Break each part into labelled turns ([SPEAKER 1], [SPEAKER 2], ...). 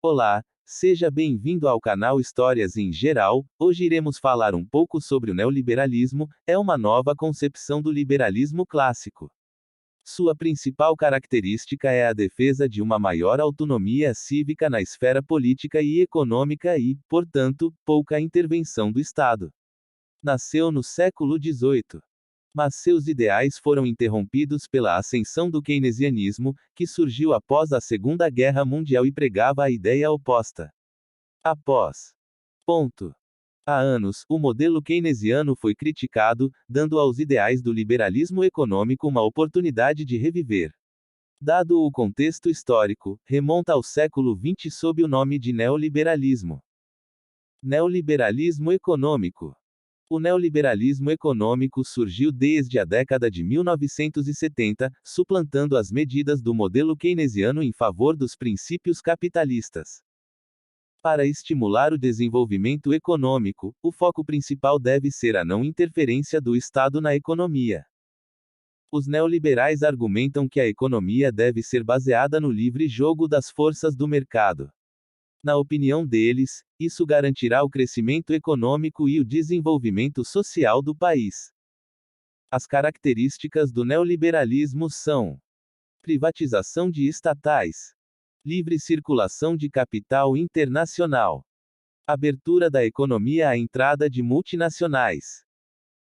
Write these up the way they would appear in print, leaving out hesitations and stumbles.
[SPEAKER 1] Olá, seja bem-vindo ao canal Histórias em Geral. Hoje iremos falar um pouco sobre o neoliberalismo, é uma nova concepção do liberalismo clássico. Sua principal característica é a defesa de uma maior autonomia cívica na esfera política e econômica e, portanto, pouca intervenção do Estado. Nasceu no século XVIII. Mas seus ideais foram interrompidos pela ascensão do keynesianismo, que surgiu após a Segunda Guerra Mundial e pregava a ideia oposta. Após ponto. Há anos, o modelo keynesiano foi criticado, dando aos ideais do liberalismo econômico uma oportunidade de reviver. Dado o contexto histórico, remonta ao século XX sob o nome de neoliberalismo. Neoliberalismo econômico. O neoliberalismo econômico surgiu desde a década de 1970, suplantando as medidas do modelo keynesiano em favor dos princípios capitalistas. Para estimular o desenvolvimento econômico, o foco principal deve ser a não interferência do Estado na economia. Os neoliberais argumentam que a economia deve ser baseada no livre jogo das forças do mercado. Na opinião deles, isso garantirá o crescimento econômico e o desenvolvimento social do país. As características do neoliberalismo são: privatização de estatais, livre circulação de capital internacional, abertura da economia à entrada de multinacionais,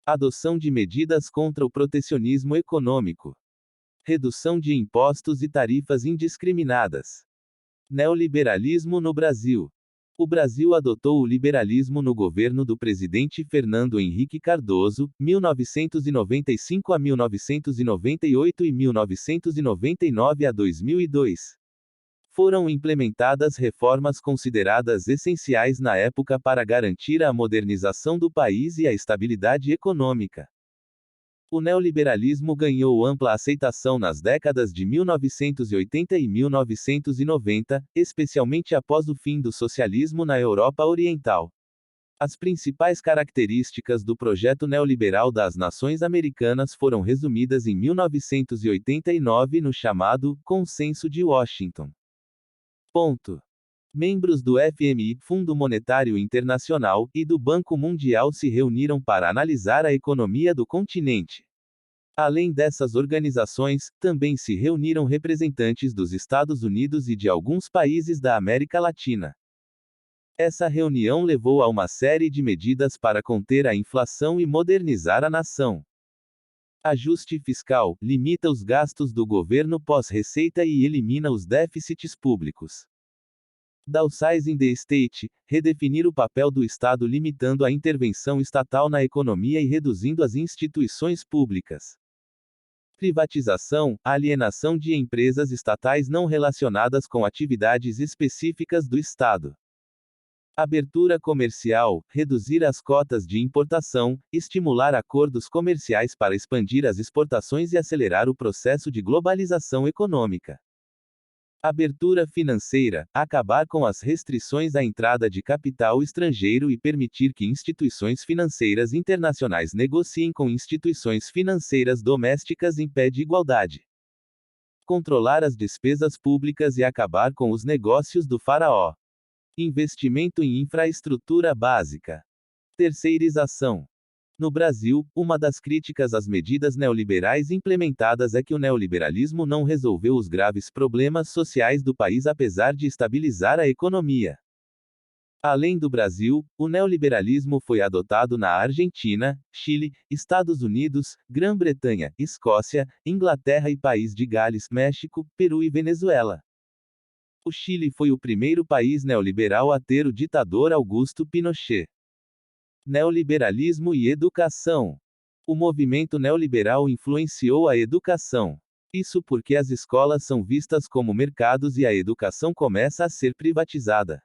[SPEAKER 1] adoção de medidas contra o protecionismo econômico, redução de impostos e tarifas indiscriminadas. Neoliberalismo no Brasil. O Brasil adotou o liberalismo no governo do presidente Fernando Henrique Cardoso, 1995 a 1998 e 1999 a 2002. Foram implementadas reformas consideradas essenciais na época para garantir a modernização do país e a estabilidade econômica. O neoliberalismo ganhou ampla aceitação nas décadas de 1980 e 1990, especialmente após o fim do socialismo na Europa Oriental. As principais características do projeto neoliberal das nações americanas foram resumidas em 1989 no chamado Consenso de Washington. Ponto. Membros do FMI, Fundo Monetário Internacional, e do Banco Mundial se reuniram para analisar a economia do continente. Além dessas organizações, também se reuniram representantes dos Estados Unidos e de alguns países da América Latina. Essa reunião levou a uma série de medidas para conter a inflação e modernizar a nação. Ajuste fiscal: limita os gastos do governo pós-receita e elimina os déficits públicos. Downsizing the state: redefinir o papel do Estado limitando a intervenção estatal na economia e reduzindo as instituições públicas. Privatização: alienação de empresas estatais não relacionadas com atividades específicas do Estado. Abertura comercial: reduzir as cotas de importação, estimular acordos comerciais para expandir as exportações e acelerar o processo de globalização econômica. Abertura financeira: acabar com as restrições à entrada de capital estrangeiro e permitir que instituições financeiras internacionais negociem com instituições financeiras domésticas em pé de igualdade. Controlar as despesas públicas e acabar com os negócios do faraó. Investimento em infraestrutura básica. Terceirização. No Brasil, uma das críticas às medidas neoliberais implementadas é que o neoliberalismo não resolveu os graves problemas sociais do país apesar de estabilizar a economia. Além do Brasil, o neoliberalismo foi adotado na Argentina, Chile, Estados Unidos, Grã-Bretanha, Escócia, Inglaterra e País de Gales, México, Peru e Venezuela. O Chile foi o primeiro país neoliberal a ter o ditador Augusto Pinochet. Neoliberalismo e educação. O movimento neoliberal influenciou a educação. Isso porque as escolas são vistas como mercados e a educação começa a ser privatizada.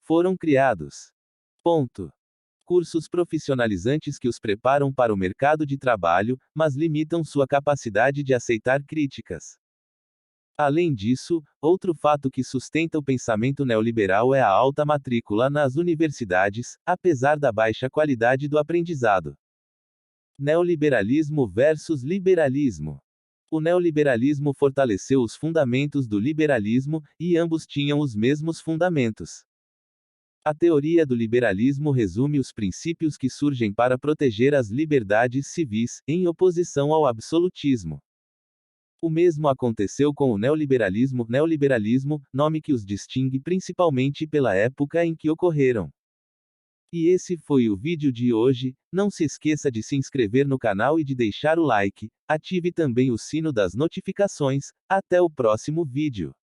[SPEAKER 1] Foram criados. Ponto. Cursos profissionalizantes que os preparam para o mercado de trabalho, mas limitam sua capacidade de aceitar críticas. Além disso, outro fato que sustenta o pensamento neoliberal é a alta matrícula nas universidades, apesar da baixa qualidade do aprendizado. Neoliberalismo versus liberalismo. O neoliberalismo fortaleceu os fundamentos do liberalismo, e ambos tinham os mesmos fundamentos. A teoria do liberalismo resume os princípios que surgem para proteger as liberdades civis, em oposição ao absolutismo. O mesmo aconteceu com o neoliberalismo, nome que os distingue principalmente pela época em que ocorreram. E esse foi o vídeo de hoje. Não se esqueça de se inscrever no canal e de deixar o like, ative também o sino das notificações. Até o próximo vídeo.